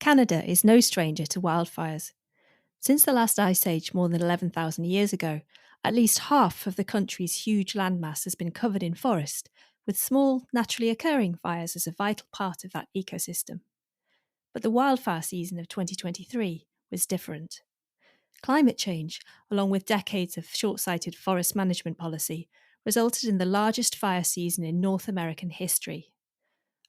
Canada is no stranger to wildfires. Since the last ice age more than 11,000 years ago, at least half of the country's huge landmass has been covered in forest, with small, naturally occurring fires as a vital part of that ecosystem. But the wildfire season of 2023 was different. Climate change, along with decades of short-sighted forest management policy, resulted in the largest fire season in North American history.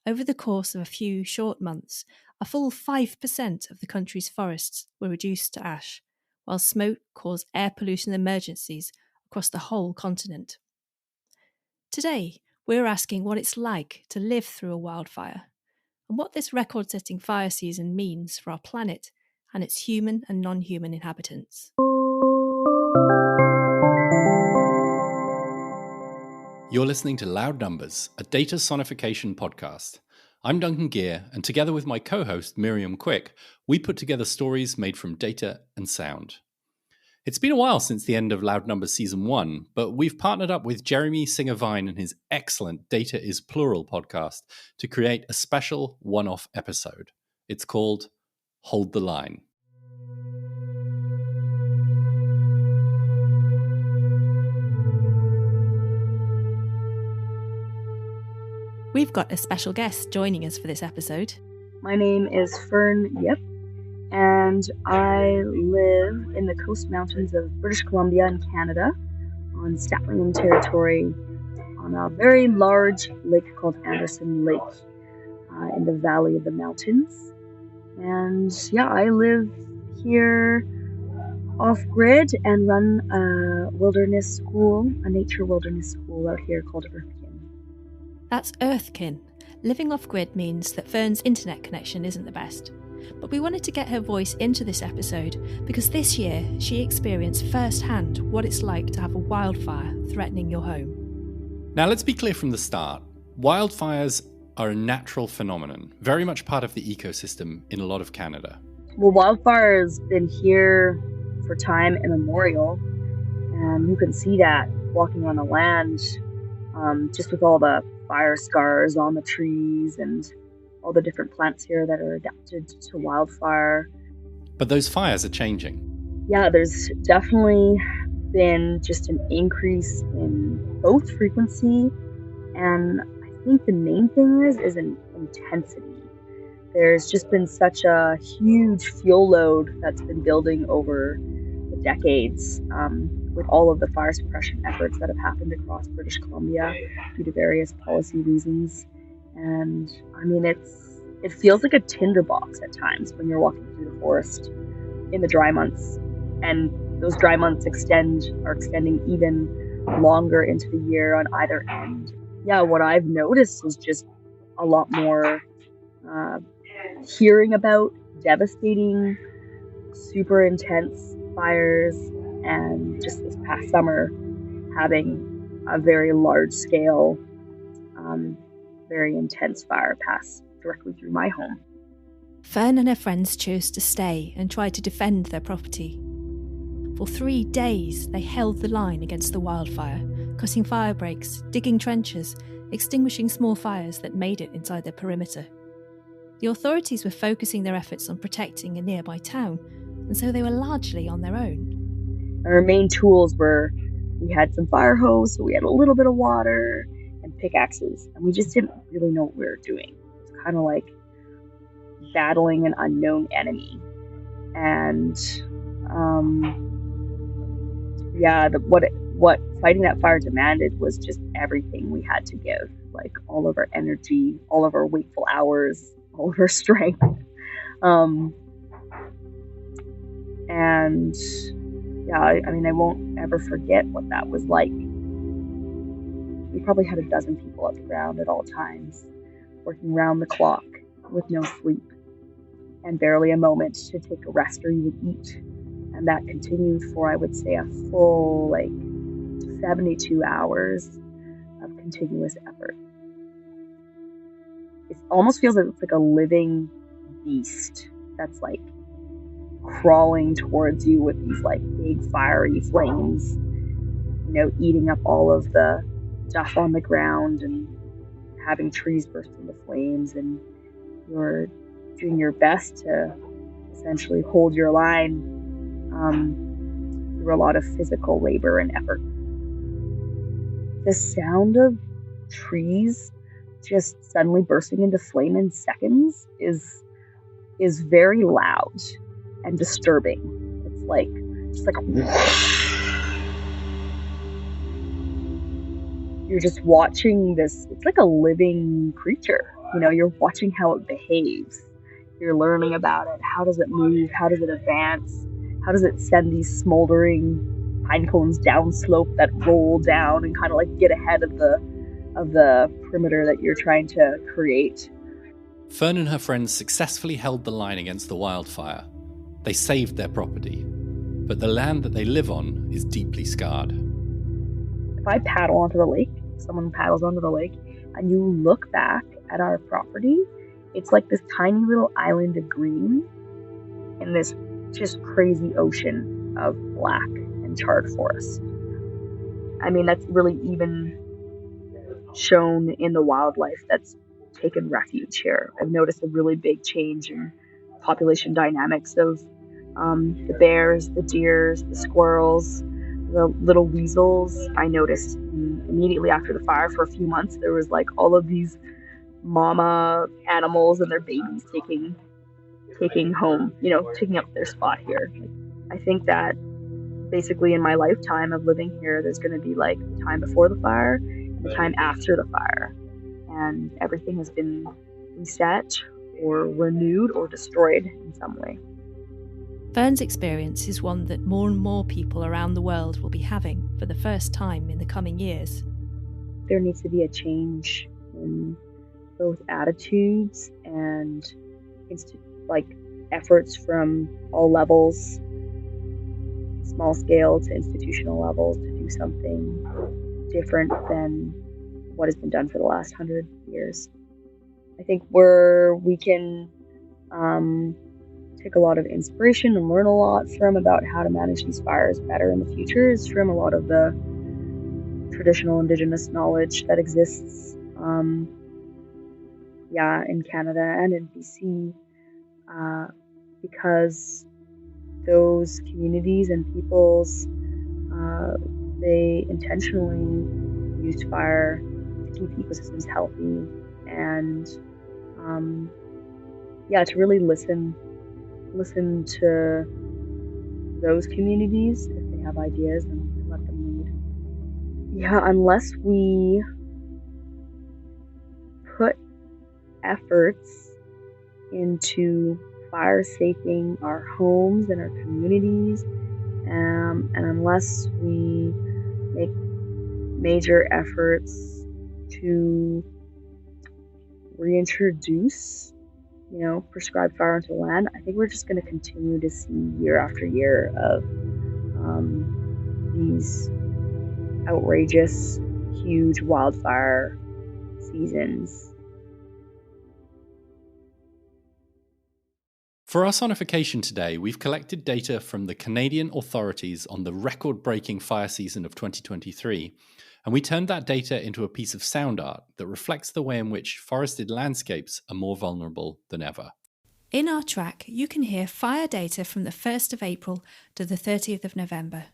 Over the course of a few short months, a full 5% of the country's forests were reduced to ash, while smoke caused air pollution emergencies across the whole continent. Today, we're asking what it's like to live through a wildfire, and what this record-setting fire season means for our planet and its human and non-human inhabitants. You're listening to Loud Numbers, a data sonification podcast. I'm Duncan Gear, and together with my co-host Miriam Quick, we put together stories made from data and sound. It's been a while since the end of Loud Numbers Season 1, but we've partnered up with Jeremy Singer-Vine and his excellent Data is Plural podcast to create a special one-off episode. It's called Hold the Line. We've got a special guest joining us for this episode. My name is Fern Yip, and I live in the Coast Mountains of British Columbia in Canada, on Statland territory, on a very large lake called Anderson Lake, in the Valley of the Mountains. And I live here off-grid and run a wilderness school, a nature wilderness school out here called Earthkin. That's Earthkin. Living off-grid means that Fern's internet connection isn't the best. But we wanted to get her voice into this episode because this year she experienced firsthand what it's like to have a wildfire threatening your home. Now let's be clear from the start. Wildfires are a natural phenomenon, very much part of the ecosystem in a lot of Canada. Well, wildfire has been here for time immemorial, and you can see that walking on the land, just with all the fire scars on the trees and all the different plants here that are adapted to wildfire. But those fires are changing. Yeah, there's definitely been just an increase in both frequency, and I think the main thing is in intensity. There's just been such a huge fuel load that's been building over the decades, with all of the fire suppression efforts that have happened across British Columbia due to various policy reasons. And I mean, it feels like a tinderbox at times when you're walking through the forest in the dry months, and those dry months are extending even longer into the year on either end. Yeah, what I've noticed is just a lot more hearing about devastating, super intense fires, and just this past summer having a very large scale, very intense fire pass directly through my home. Fern and her friends chose to stay and try to defend their property. For 3 days, they held the line against the wildfire, cutting fire breaks, digging trenches, extinguishing small fires that made it inside their perimeter. The authorities were focusing their efforts on protecting a nearby town, and so they were largely on their own. Our main tools were, we had some fire hose, so we had a little bit of water, and pickaxes, and we just didn't really know what we were doing. It was kind of like battling an unknown enemy. And what fighting that fire demanded was just everything we had to give, like all of our energy, all of our wakeful hours, all of our strength. I won't ever forget what that was like. We probably had 12 people at the ground at all times, working round the clock with no sleep and barely a moment to take a rest or even eat. And that continued for, I would say, a full 72 hours of continuous effort. It almost feels like it's like a living beast that's crawling towards you with these big fiery flames, eating up all of the stuff on the ground and having trees burst into flames, and you're doing your best to essentially hold your line through a lot of physical labor and effort. The sound of trees just suddenly bursting into flame in seconds is very loud and disturbing. It's just like you're just watching this. It's like a living creature. You're watching how it behaves. You're learning about it. How does it move? How does it advance? How does it send these smoldering pine cones downslope that roll down and kind of like get ahead of the perimeter that you're trying to create? Fern and her friends successfully held the line against the wildfire. They saved their property, but the land that they live on is deeply scarred. If I paddle onto the lake, someone paddles onto the lake, and you look back at our property, it's like this tiny little island of green in this just crazy ocean of black and charred forest. I mean, that's really even shown in the wildlife that's taken refuge here. I've noticed a really big change in population dynamics of the bears, the deers, the squirrels, the little weasels. I noticed immediately after the fire for a few months, there was like all of these mama animals and their babies taking home, taking up their spot here. I think that basically in my lifetime of living here, there's going to be like the time before the fire and the time after the fire. And everything has been reset or renewed or destroyed in some way. Fern's experience is one that more and more people around the world will be having for the first time in the coming years. There needs to be a change in both attitudes and efforts from all levels, small scale to institutional levels, to do something different than what has been done for the last 100 years. I think where we can take a lot of inspiration and learn a lot from about how to manage these fires better in the future is from a lot of the traditional Indigenous knowledge that exists in Canada and in BC, because those communities and peoples, they intentionally used fire to keep ecosystems healthy and to really listen to those communities if they have ideas and let them lead. Unless we put efforts into fire safing our homes and our communities, and unless we make major efforts to reintroduce prescribed fire into land, I think we're just going to continue to see year after year of these outrageous, huge wildfire seasons. For our Sonification today, we've collected data from the Canadian authorities on the record-breaking fire season of 2023, and we turned that data into a piece of sound art that reflects the way in which forested landscapes are more vulnerable than ever. In our track, you can hear fire data from the 1st of April to the 30th of November.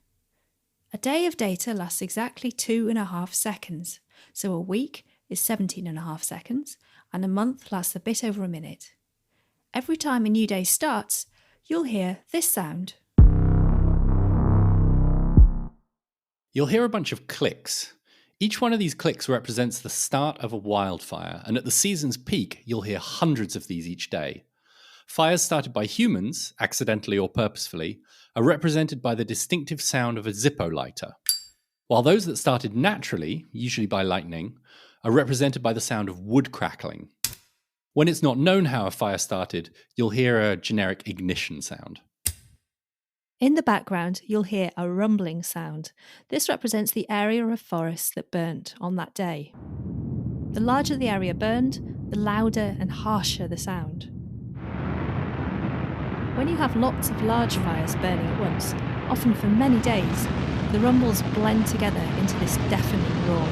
A day of data lasts exactly 2.5 seconds, so a week is 17.5 seconds, and a month lasts a bit over a minute. Every time a new day starts, you'll hear this sound. You'll hear a bunch of clicks. Each one of these clicks represents the start of a wildfire, and at the season's peak, you'll hear hundreds of these each day. Fires started by humans, accidentally or purposefully, are represented by the distinctive sound of a Zippo lighter, while those that started naturally, usually by lightning, are represented by the sound of wood crackling. When it's not known how a fire started, you'll hear a generic ignition sound. In the background, you'll hear a rumbling sound. This represents the area of forest that burnt on that day. The larger the area burned, the louder and harsher the sound. When you have lots of large fires burning at once, often for many days, the rumbles blend together into this deafening roar.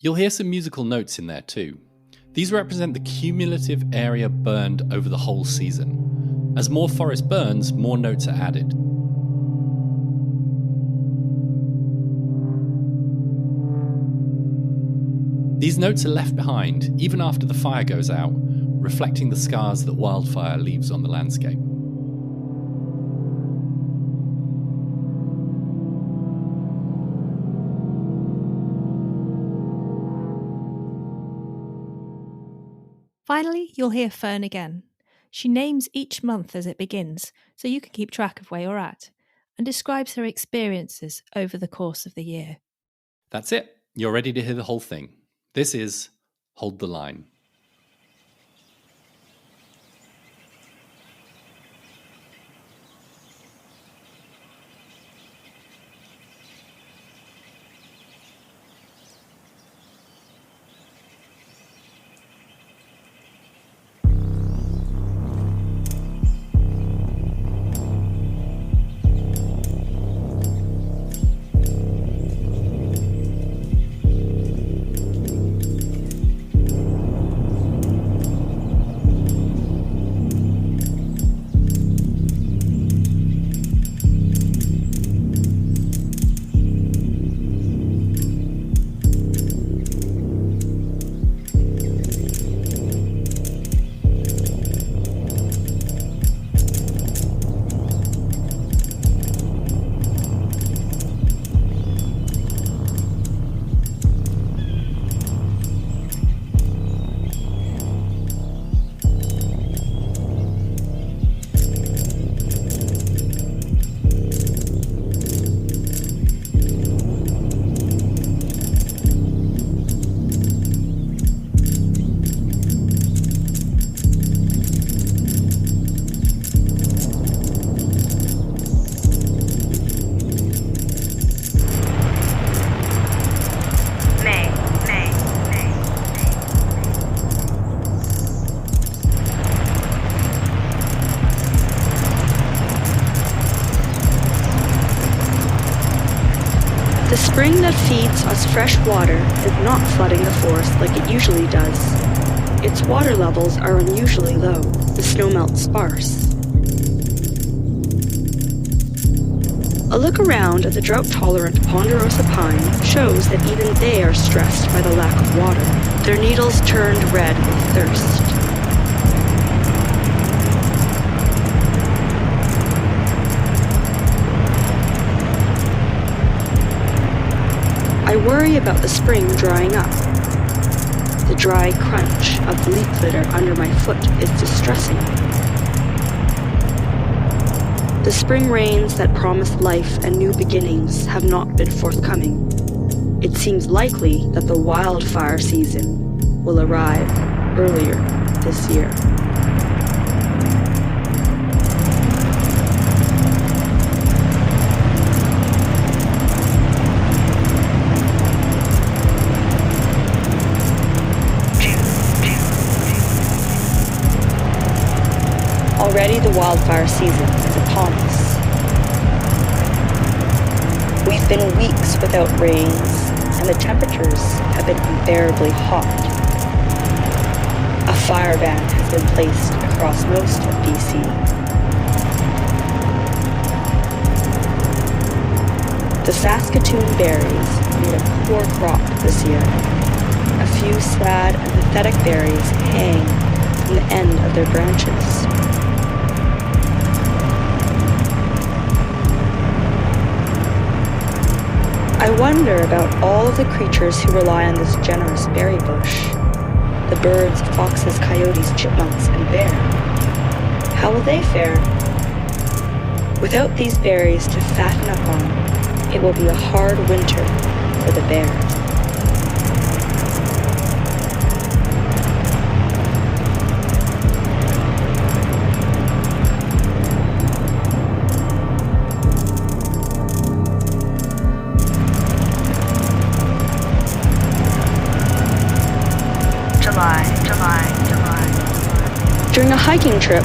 You'll hear some musical notes in there too. These represent the cumulative area burned over the whole season. As more forest burns, more notes are added. These notes are left behind even after the fire goes out, reflecting the scars that wildfire leaves on the landscape. Finally, you'll hear Fern again. She names each month as it begins, so you can keep track of where you're at, and describes her experiences over the course of the year. That's it. You're ready to hear the whole thing. This is Hold the Line. The spring that feeds us fresh water is not flooding the forest like it usually does. Its water levels are unusually low, the snowmelt sparse. A look around at the drought-tolerant ponderosa pine shows that even they are stressed by the lack of water, their needles turned red with thirst. I worry about the spring drying up. The dry crunch of leaf litter under my foot is distressing. The spring rains that promised life and new beginnings have not been forthcoming. It seems likely that the wildfire season will arrive earlier this year. Already the wildfire season is upon us. We've been weeks without rains, and the temperatures have been unbearably hot. A fire ban has been placed across most of BC. The Saskatoon berries made a poor crop this year. A few sad and pathetic berries hang from the end of their branches. I wonder about all of the creatures who rely on this generous berry bush. The birds, foxes, coyotes, chipmunks, and bear. How will they fare? Without these berries to fatten up on, it will be a hard winter for the bear. During a hiking trip,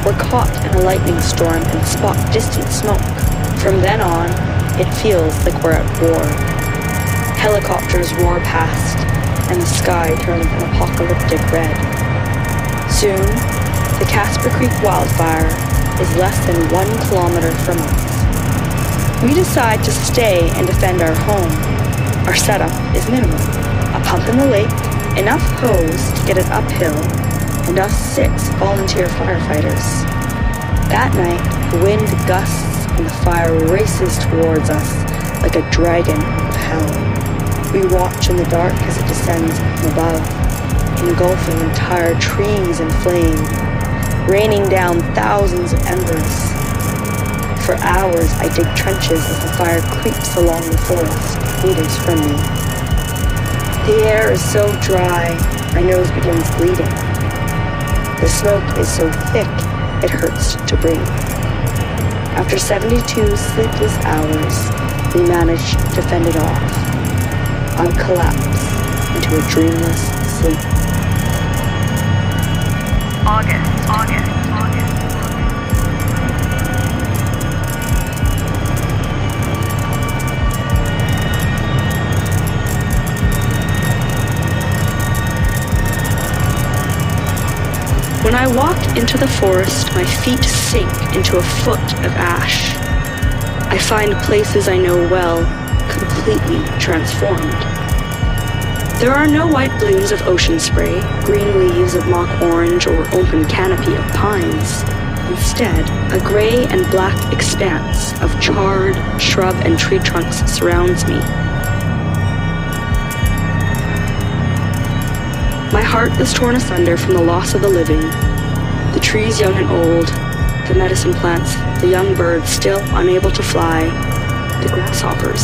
we're caught in a lightning storm and spot distant smoke. From then on, it feels like we're at war. Helicopters roar past, and the sky turns an apocalyptic red. Soon, the Casper Creek wildfire is less than 1 kilometer from us. We decide to stay and defend our home. Our setup is minimal. A pump in the lake, enough hose to get it uphill, and us 6 volunteer firefighters. That night, the wind gusts and the fire races towards us like a dragon of hell. We watch in the dark as it descends from above, engulfing entire trees in flame, raining down thousands of embers. For hours, I dig trenches as the fire creeps along the forest, meters from me. The air is so dry, my nose begins bleeding. The smoke is so thick, it hurts to breathe. After 72 sleepless hours, we manage to fend it off. I collapse into a dreamless sleep. August. When I walk into the forest, my feet sink into a foot of ash. I find places I know well completely transformed. There are no white blooms of ocean spray, green leaves of mock orange, or open canopy of pines. Instead, a gray and black expanse of charred shrub and tree trunks surrounds me. My heart is torn asunder from the loss of the living, the trees young and old, the medicine plants, the young birds still unable to fly, the grasshoppers.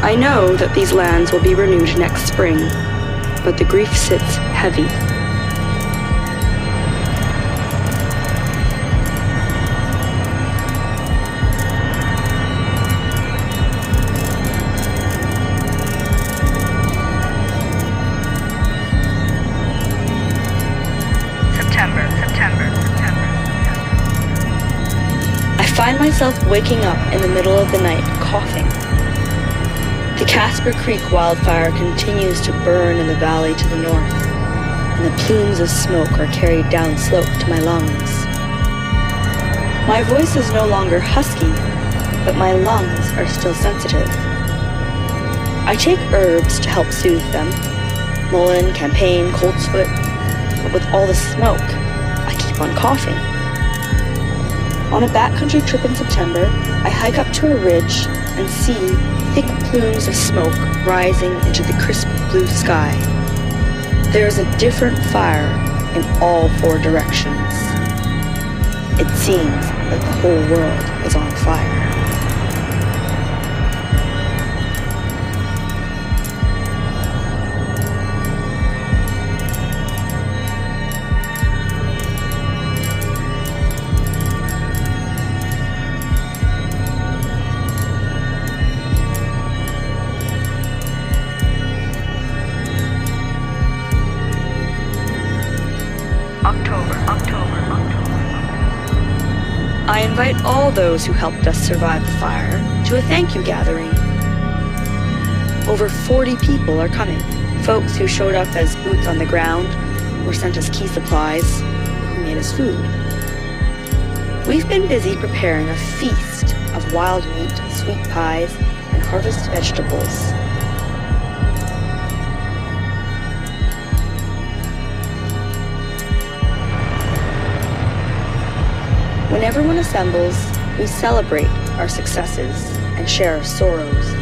I know that these lands will be renewed next spring, but the grief sits heavy. I find myself waking up in the middle of the night, coughing. The Casper Creek wildfire continues to burn in the valley to the north, and the plumes of smoke are carried down slope to my lungs. My voice is no longer husky, but my lungs are still sensitive. I take herbs to help soothe them, mullein, campaign, coltsfoot, but with all the smoke, I keep on coughing. On a backcountry trip in September, I hike up to a ridge and see thick plumes of smoke rising into the crisp blue sky. There is a different fire in all 4 directions. It seems like the whole world is on fire. I invite all those who helped us survive the fire to a thank you gathering. Over 40 people are coming, folks who showed up as boots on the ground, or sent us key supplies, who made us food. We've been busy preparing a feast of wild meat, sweet pies, and harvest vegetables. When everyone assembles, we celebrate our successes and share our sorrows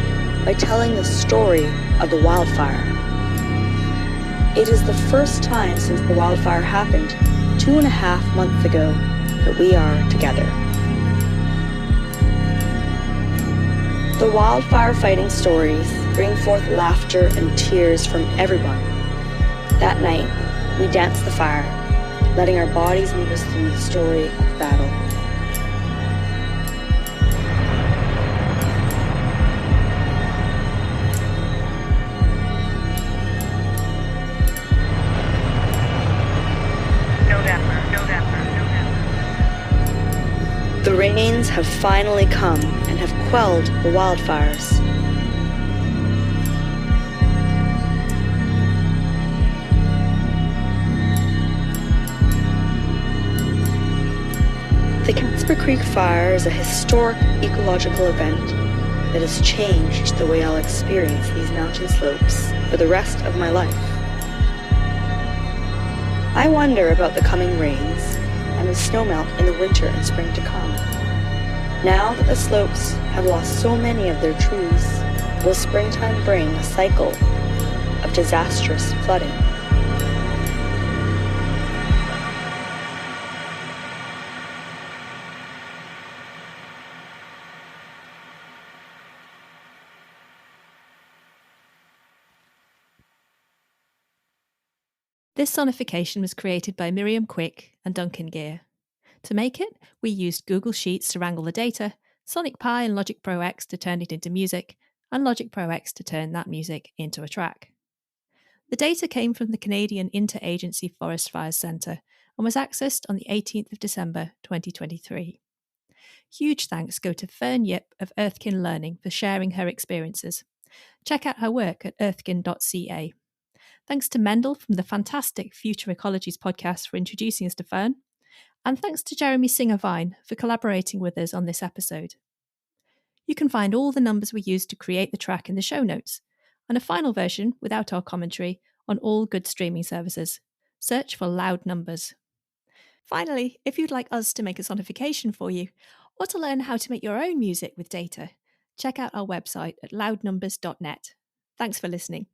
by telling the story of the wildfire. It is the first time since the wildfire happened 2.5 months ago that we are together. The wildfire fighting stories bring forth laughter and tears from everyone. That night, we danced the fire, letting our bodies move us through the story of battle. November. The rains rains have finally come and have quelled the wildfires. The Casper Creek Fire is a historic ecological event that has changed the way I'll experience these mountain slopes for the rest of my life. I wonder about the coming rains and the snowmelt in the winter and spring to come. Now that the slopes have lost so many of their trees, will springtime bring a cycle of disastrous flooding? This sonification was created by Miriam Quick and Duncan Gear. To make it, we used Google Sheets to wrangle the data, Sonic Pi and Logic Pro X to turn it into music, and Logic Pro X to turn that music into a track. The data came from the Canadian Interagency Forest Fires Centre and was accessed on the 18th of December 2023. Huge thanks go to Fern Yip of Earthkin Learning for sharing her experiences. Check out her work at earthkin.ca. Thanks to Mendel from the fantastic Future Ecologies podcast for introducing us to Fern. And thanks to Jeremy Singer-Vine for collaborating with us on this episode. You can find all the numbers we used to create the track in the show notes, and a final version without our commentary on all good streaming services. Search for Loud Numbers. Finally, if you'd like us to make a sonification for you, or to learn how to make your own music with data, check out our website at loudnumbers.net. Thanks for listening.